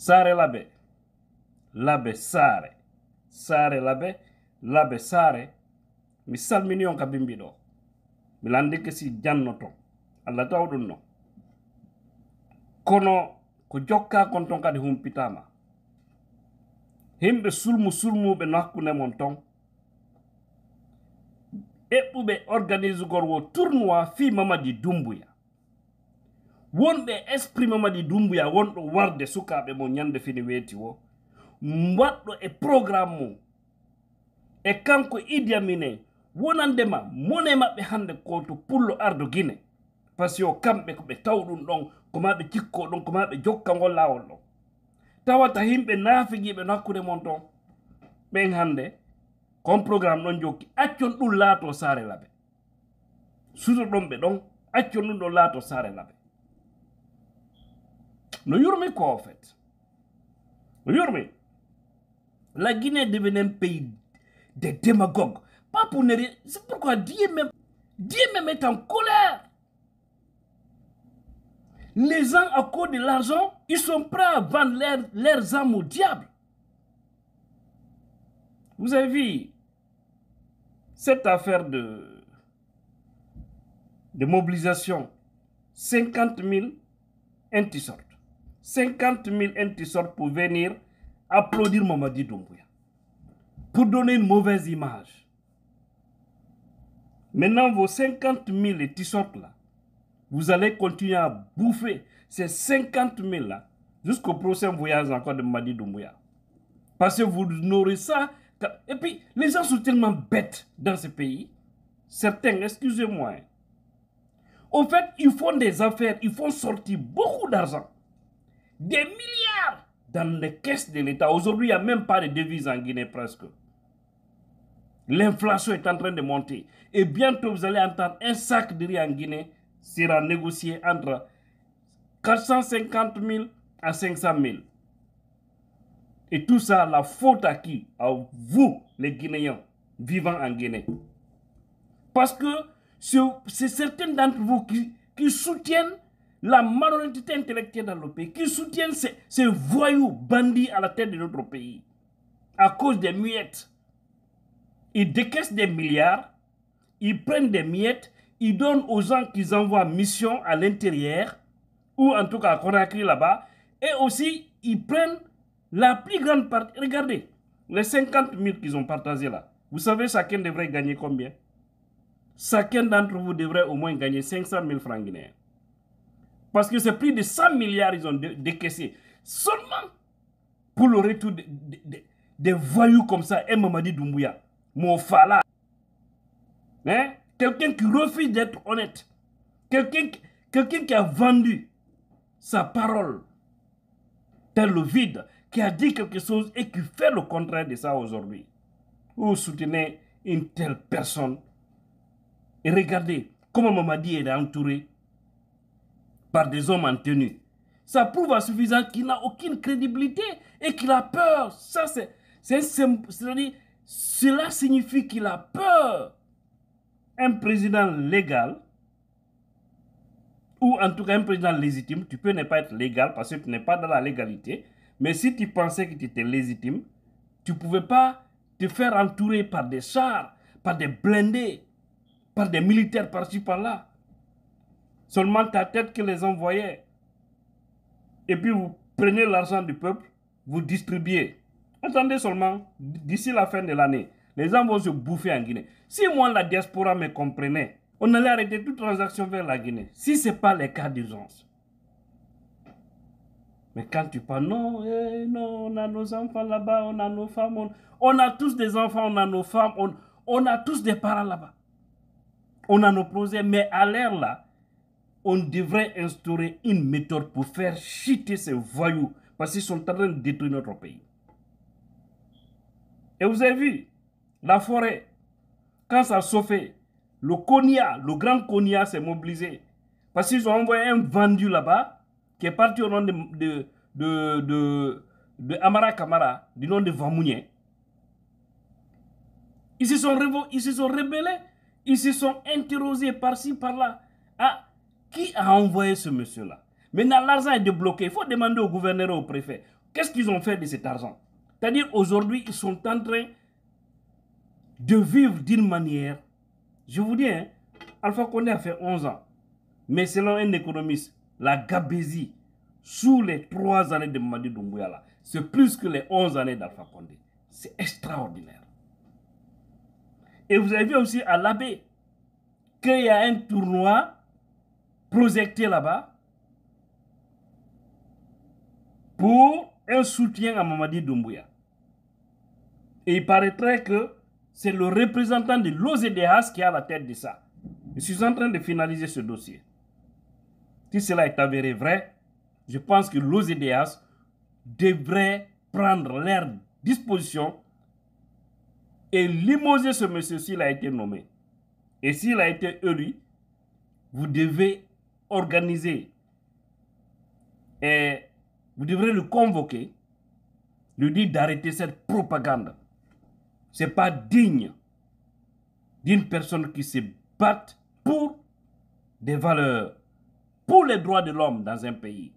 Sare labe, labe sare, sare labe, labe sare. Mi salmini on kabimbi do. Mi lande ke si jannoto. Allah tawdun no. Kono ko jokka kon ton kadi humpitama. Himbe sulmu be nakune mon ton. Eɓɓuɓe organise gorwo tournoi fi Mamadi Doumbouya. Wonɓe esprit Mamadi Doumbouya wonɗo warde sukaɓe mo ñande fini weeti wo. Mbaɗɗo e programme mum. E kanko Idi Amin wonandema mone maɓɓe hande ko to pullo ardo Guinée. Parce que kamɓe ko ɓe tawɗum ɗon ko maɓe cikko ɗon ko maɓe jokka ngol lawol ɗon. Tawata himɓe naafigiɓe nakkude mon ton ɓen hande kon programme ɗon jokki accon ɗum laato sare labe. Suto ɗon ɓe ɗon accon ɗum ɗo laato sare labe. No yurmi ko en fait. No yurmi. La Guinée devenait un pays de démagogues. Pas pour ne rien. C'est pourquoi Dieu même est en colère. Les gens, à cause de l'argent, ils sont prêts à vendre leurs âmes au diable. Vous avez vu cette affaire de mobilisation. 50 000 inti sortent. 50 000 inti sortent pour venir applaudir Mamadi Doumbouya. Pour donner une mauvaise image. Maintenant, vos 50 000 inti sortent là, vous allez continuer à bouffer ces 50 000 là jusqu'au prochain voyage encore de Mamadi Doumbouya. Parce que vous n'aurez ça. Et puis, les gens sont tellement bêtes dans ce pays. Certains, excusez-moi. Au fait, ils font des affaires, ils font sortir beaucoup d'argent. Des milliards dans les caisses de l'État. Aujourd'hui, il n'y a même pas de devises en Guinée presque. L'inflation est en train de monter. Et bientôt, vous allez entendre un sac de riz en Guinée sera négocié entre 450 000 à 500 000. Et tout ça, la faute à qui? À vous, les Guinéens, vivant en Guinée. Parce que c'est certains d'entre vous qui soutiennent la malhonnêteté intellectuelle dans le pays, qui soutiennent ces voyous bandits à la tête de notre pays, à cause des miettes. Ils décaissent des milliards, ils prennent des miettes, ils donnent aux gens qu'ils envoient mission à l'intérieur, ou en tout cas à Conakry là-bas, et aussi ils prennent la plus grande partie. Regardez, les 50 000 qu'ils ont partagés là, vous savez chacun devrait gagner combien? Chacun d'entre vous devrait au moins gagner 500 000 francs guinéens. Parce que c'est plus de 100 milliards ils ont décaissé. Seulement pour le retour des voyous comme ça, et Mamadi Doumbouya, mon fala. Hein? Quelqu'un qui refuse d'être honnête. Quelqu'un qui a vendu sa parole dans le vide, qui a dit quelque chose et qui fait le contraire de ça aujourd'hui. Vous soutenez une telle personne. Et regardez comment Mamadi est entouré par des hommes en tenue. Ça prouve à suffisant qu'il n'a aucune crédibilité et qu'il a peur. Ça, cela signifie qu'il a peur. Un président légal, ou en tout cas un président légitime, tu peux ne pas être légal parce que tu n'es pas dans la légalité, mais si tu pensais que tu étais légitime, tu ne pouvais pas te faire entourer par des chars, par des blindés, par des militaires par-ci par-là. Seulement ta tête que les gens voyaient. Et puis vous prenez l'argent du peuple, vous distribuez. Attendez seulement, d'ici la fin de l'année, les gens vont se bouffer en Guinée. Si moi, la diaspora me comprenait, on allait arrêter toute transaction vers la Guinée. Si ce n'est pas les cas d'urgence. Mais quand tu parles, non, non, on a nos enfants là-bas, on a nos femmes, on a tous des enfants, on a nos femmes, on a tous des parents là-bas. On a nos projets, mais à l'heure là, on devrait instaurer une méthode pour faire chuter ces voyous, parce qu'ils sont en train de détruire notre pays. Et vous avez vu, la forêt, quand ça s'est le Konya, le grand Konya s'est mobilisé. Parce qu'ils ont envoyé un vendu là-bas, qui est parti au nom de Amara Kamara, du nom de Vamounien. Ils se sont rebellés, ils se sont interrogés par-ci, par-là. Ah, qui a envoyé ce monsieur-là? Maintenant, l'argent est débloqué. Il faut demander au gouverneur et au préfet. Qu'est-ce qu'ils ont fait de cet argent? C'est-à-dire aujourd'hui, ils sont en train de vivre d'une manière, je vous dis, hein, Alpha Condé a fait 11 ans, mais selon un économiste, la gabésie sous les 3 années de Mamadi Doumbouya, c'est plus que les 11 années d'Alpha Condé. C'est extraordinaire. Et vous avez vu aussi à l'Abbé qu'il y a un tournoi projeté là-bas pour un soutien à Mamadi Doumbouya. Et il paraîtrait que c'est le représentant de l'OZDH qui a la tête de ça. Je suis en train de finaliser ce dossier. Si cela est avéré vrai, je pense que l'OZDH devrait prendre leurs dispositions et limoger ce monsieur s'il a été nommé. Et s'il a été élu, vous devez organiser et vous devrez le convoquer, lui dire d'arrêter cette propagande. Ce n'est pas digne d'une personne qui se bat pour des valeurs, pour les droits de l'homme dans un pays.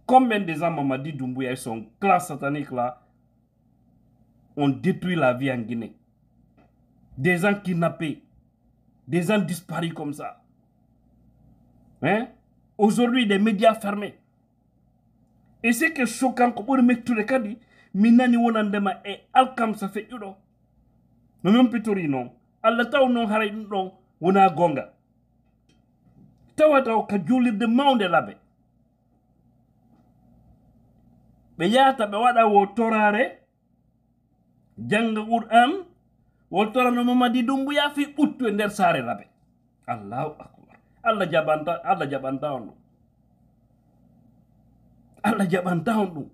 Combien de gens, Mamadi Doumbouya et son clan satanique là, ont détruit la vie en Guinée. Des gens kidnappés, des gens disparus comme ça. Hein? Aujourd'hui, des médias fermés. Et c'est que choquant, comme on met tous les cas, minani wonandema et alkam ça fait udo. Mais même pitori non. Allah taw non haray non wona gonga. Tawata ka julir de maunde labe. Be yata be wada wo torare jang Qur'an wo torano Mamadi Doumbouya fi uttu nder sare labe. Allahu akbar. Allah jabanta on. Allah jabanta on.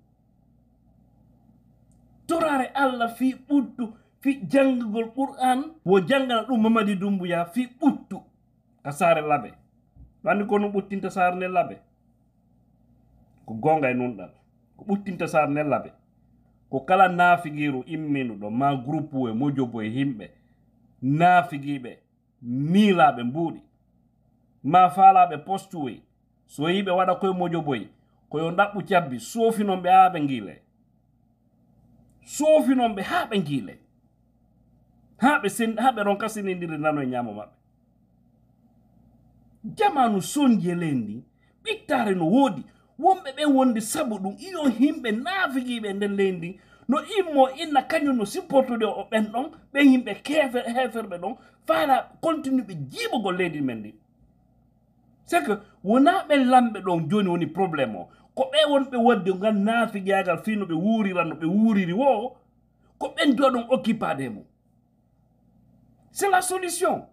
Torare Allah fi uttu fi jangugol Qur'an wo jangana dum Mamadi Doumbouya fi uttu ka sare labe. Wani ko no buttinta sare ne labe. Ko gonga e non dal. Ko buttinta sare ne labe. Ko kala nafigiru imminu do ma groupe e mojobo e himbe nafigibe milabe mbudi ma faalabe postuwe so yibe wada koy mojobo e ko yo ndabbu ciabbi sofinon be haabe ngile sofinon be haabe ngile haabe ron kasinindiri nano e nyamo mabbe jamanu sonjelendi bittare no wodi wombe be wonde sabu dum iyo himbe nafigibe nden lendi no immo inna kanyo no supportude o ben don be himbe heferbe don fala continue be jibugo lendi mendi c'est que wona be lambe don joni woni problème o ko be wonbe wadde ngan nafigiagal fino be wuriran no be wuriri wo ko ben do don occupade mo c'est la solution,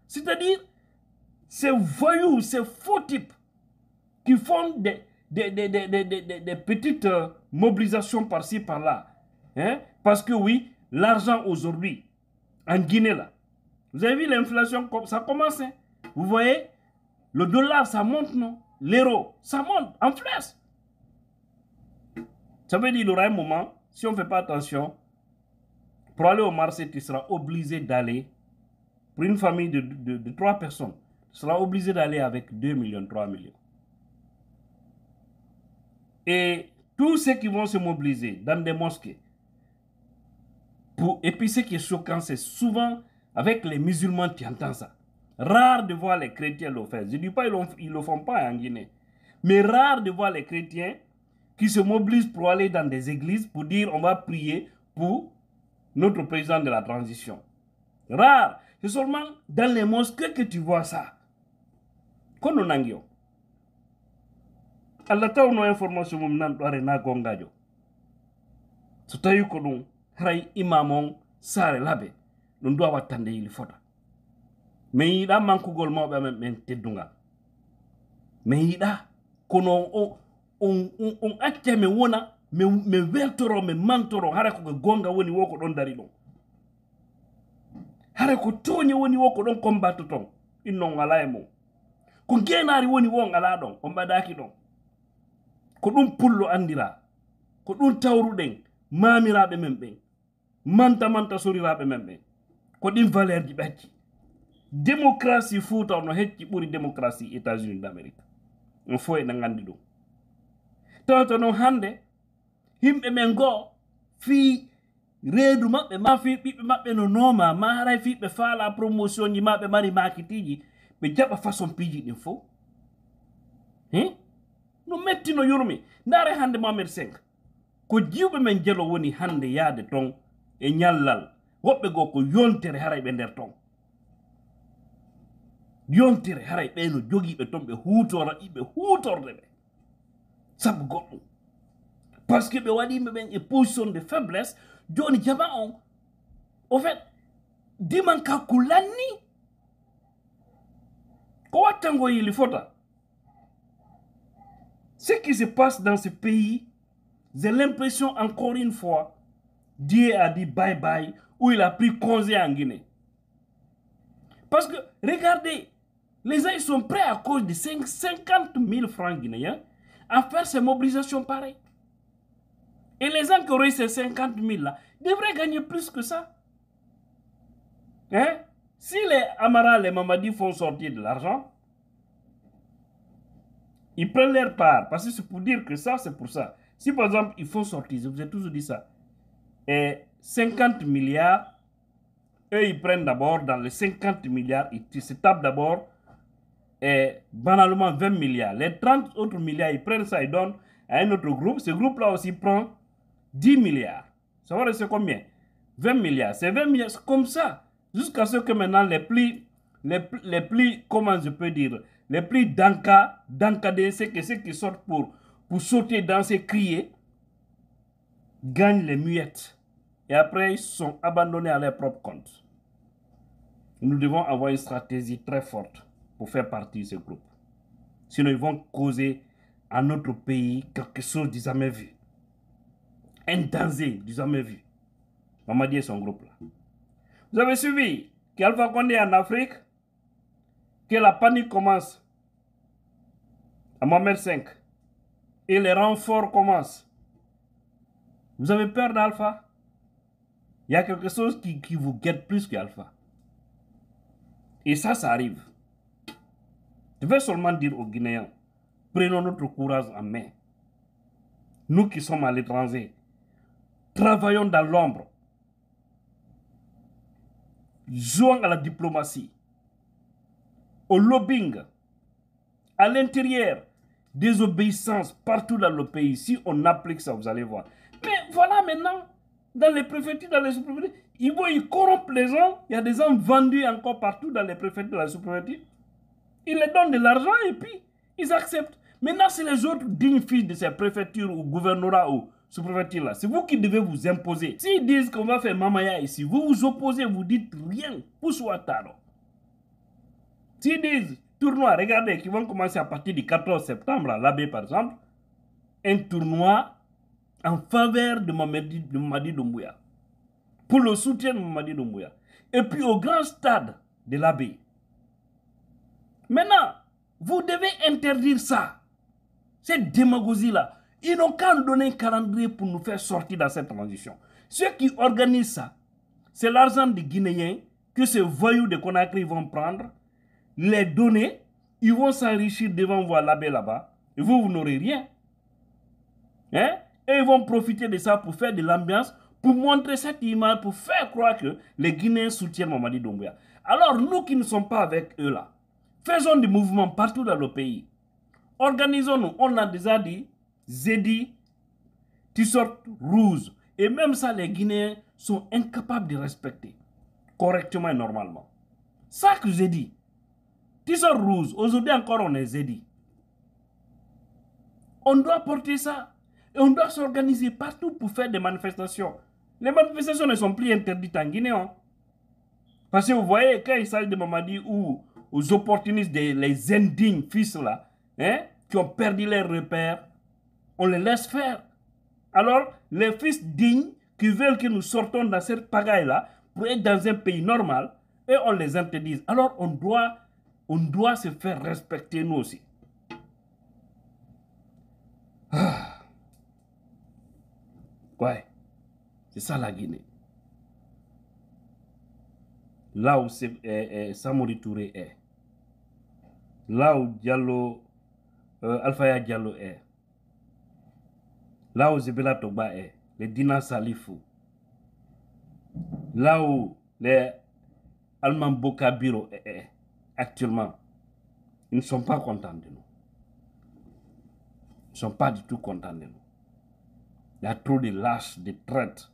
c'est-à-dire ces voyous, ces faux types qui font des petites mobilisations par-ci, par-là. Hein? Parce que oui, l'argent aujourd'hui, en Guinée, là, vous avez vu l'inflation, ça commence. Hein? Vous voyez, le dollar, ça monte, non? L'euro, ça monte en flèche. Ça veut dire qu'il y aura un moment, si on ne fait pas attention, pour aller au marché, tu seras obligé d'aller, pour une famille de 3 personnes, tu seras obligé d'aller avec 2 millions, 3 millions. Et tous ceux qui vont se mobiliser dans des mosquées, et puis ce qui est choquant, c'est souvent avec les musulmans qui entendent ça. Rare de voir les chrétiens le faire. Je ne dis pas qu'ils ne le font pas en Guinée. Mais rare de voir les chrétiens qui se mobilisent pour aller dans des églises pour dire on va prier pour notre président de la transition. Rare. C'est seulement dans les mosquées que tu vois ça. Quand on a Allah taw no information mum nan do na gongajo so tawi ko dum haray imamon sare labe dum do wattande yili fota mais yida mankugol mawbe men teddungal mais yida kono on acce me wona me weltoro me mantoro hara ko gonga woni woko don dari don hara ko toñe woni woko don combattu ton inno ngala e mo ko genari woni wo ngala don on badaki don ko dum pullo andira ko dum tawruden mamirabe membe manta sorirabe membe ko dim valeur di bacci démocratie fouta no hecci buri démocratie États-Unis d'Amérique on foy na ngandi do toto no hande himɓe men go fi reedu maɓɓe ma fi ɓiɓɓe maɓɓe no nooma ma haray fi ɓe faala promotion ji maɓe mari makitiji ɓe jaɓa façon piiji ɗin fof no metti no yurmi ndaare hande Mohamed 5 ko jiwɓe men jelo woni hande yaade ton e ñallal woɓɓe go ko yontere haray ɓe nder ton yontere haray ɓe no jogiiɓe ton ɓe huutora iɓe huutorde ɓe sabu goɗɗum par ce que ɓe waɗiɓe ɓen e position de faiblesse joni jama on au fait diman kakku lanni ko wattango yili fota. Ce qui se passe dans ce pays, j'ai l'impression encore une fois Dieu a dit bye bye ou il a pris congé en Guinée. Parce que regardez, les gens ils sont prêts à cause de 50 000 francs guinéens à faire ces mobilisations pareilles. Et les gens qui auraient ces 50 000 là devraient gagner plus que ça. Hein? Si les Amara, les Mamadi font sortir de l'argent, ils prennent leur part. Parce que c'est pour dire que ça, c'est pour ça. Si par exemple, ils font sortir, je vous ai toujours dit ça, et 50 milliards, eux, ils prennent d'abord dans les 50 milliards, ils se tapent d'abord, et banalement 20 milliards. Les 30 autres milliards, ils prennent ça, ils donnent à un autre groupe. Ce groupe-là aussi prend 10 milliards. Ça va rester combien? 20 milliards. C'est 20 milliards, c'est comme ça. Jusqu'à ce que maintenant, les plus, comment je peux dire, les plus d'encadrés, c'est que ceux qui sortent pour sauter, danser, crier, gagnent les muettes. Et après, ils sont abandonnés à leur propre compte. Nous devons avoir une stratégie très forte pour faire partie de ce groupe. Sinon, ils vont causer à notre pays quelque chose du jamais vu. Un danger du jamais vu. Mamadi et son groupe là. Vous avez suivi qu'Alpha Condé en Afrique, que la panique commence à Mohamed 5 et les renforts commencent. Vous avez peur d'Alpha? Il y a quelque chose qui vous guette plus qu'Alpha. Et ça arrive. Je vais seulement dire aux Guinéens, prenons notre courage en main. Nous qui sommes à l'étranger, travaillons dans l'ombre. Jouons à la diplomatie, au lobbying, à l'intérieur, désobéissance partout dans le pays. Si on applique ça, vous allez voir. Mais voilà maintenant, dans les préfectures, dans les sous-préfectures, ils corrompent les gens. Il y a des gens vendus encore partout dans les préfectures, dans les sous-préfectures. Ils leur donnent de l'argent et puis ils acceptent. Maintenant, c'est les autres dignes fils de ces préfectures ou gouvernorats ou sous-préfectures là. C'est vous qui devez vous imposer. S'ils disent qu'on va faire Mamaya ici, vous vous opposez, vous dites rien. Poussouataro. S'ils disent tournoi, regardez, qui vont commencer à partir du 14 septembre à l'Abbé par exemple, un tournoi en faveur de Mamadi Doumbouya, pour le soutien de Mamadi Doumbouya, et puis au grand stade de l'Abbé. Maintenant, vous devez interdire ça, cette démagogie-là. Ils n'ont qu'à nous donner un calendrier pour nous faire sortir dans cette transition. Ceux qui organisent ça, c'est l'argent des Guinéens que ces voyous de Conakry vont prendre, les donner, ils vont s'enrichir devant vous à l'Abbé là-bas, et vous n'aurez rien. Hein? Et ils vont profiter de ça pour faire de l'ambiance, pour montrer cette image, pour faire croire que les Guinéens soutiennent Mamadi Doumbouya. Alors nous qui ne sommes pas avec eux là, faisons des mouvements partout dans le pays. Organisons-nous. On a déjà dit, Zedi, t-shirt rouge. Et même ça, les Guinéens sont incapables de respecter correctement et normalement. Ça que j'ai dit. T-shirt rouge. Aujourd'hui encore, on est Zedi. On doit porter ça. Et on doit s'organiser partout pour faire des manifestations. Les manifestations ne sont plus interdites en Guinée. Hein. Parce que vous voyez, quand il s'agit de Mamadi ou aux opportunistes, les indignes fils là, hein, qui ont perdu leurs repères, on les laisse faire. Alors, les fils dignes qui veulent que nous sortons dans cette pagaille-là pour être dans un pays normal, et on les interdise. Alors, on doit se faire respecter nous aussi. Ah. Ouais, c'est ça la Guinée. Là où Samori Touré est. Là où Alpha Diallo est. là où Zebela Toba est, les Dina Salifou, là où les Alman Bokabiro est actuellement, ils ne sont pas contents de nous. Ils ne sont pas du tout contents de nous. Il y a trop de lâches, de traites,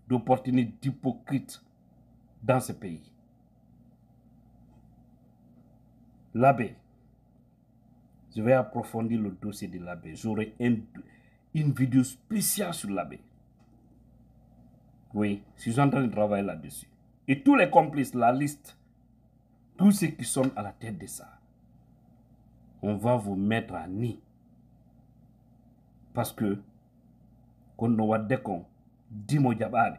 d'opportunités, d'hypocrites dans ce pays. L'abbé, je vais approfondir le dossier de l'abbé. J'aurai une vidéo spéciale sur l'abbé. Oui, je suis en train de travailler là-dessus. Et tous les complices, la liste, tous ceux qui sont à la tête de ça, on va vous mettre à nid. Parce que, quand on va décon, Dimo Diabari,